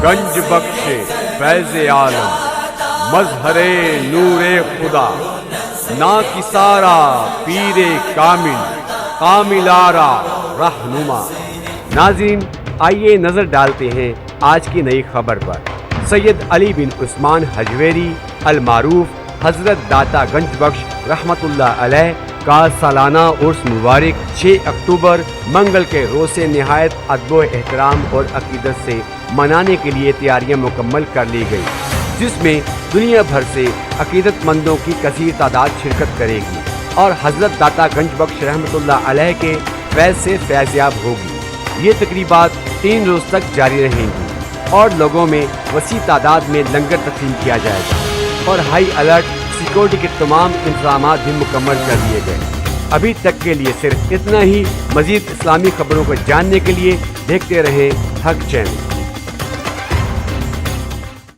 گنج بخش فیض عالم، مظہر نور خدا، نا کسارا پیر کامل، کامل آرا رہنما۔ ناظرین، آئیے نظر ڈالتے ہیں آج کی نئی خبر پر۔ سید علی بن عثمان حجویری المعروف حضرت داتا گنج بخش رحمت اللہ علیہ کا سالانہ عرس مبارک 6 اکتوبر منگل کے روز سے نہایت ادب و احترام اور عقیدت سے منانے کے لیے تیاریاں مکمل کر لی گئی، جس میں دنیا بھر سے عقیدت مندوں کی کثیر تعداد شرکت کرے گی اور حضرت داتا گنج بخش رحمت اللہ علیہ کے فیض سے فیضیاب ہوگی۔ یہ تقریبات 3 روز تک جاری رہیں گی اور لوگوں میں وسیع تعداد میں لنگر تقسیم کیا جائے گا اور ہائی الرٹ سیکورٹی کے تمام انتظامات بھی مکمل کر لیے گئے۔ ابھی تک کے لیے صرف اتنا ہی۔ مزید اسلامی خبروں کو جاننے کے لیے دیکھتے رہیں حق چینل۔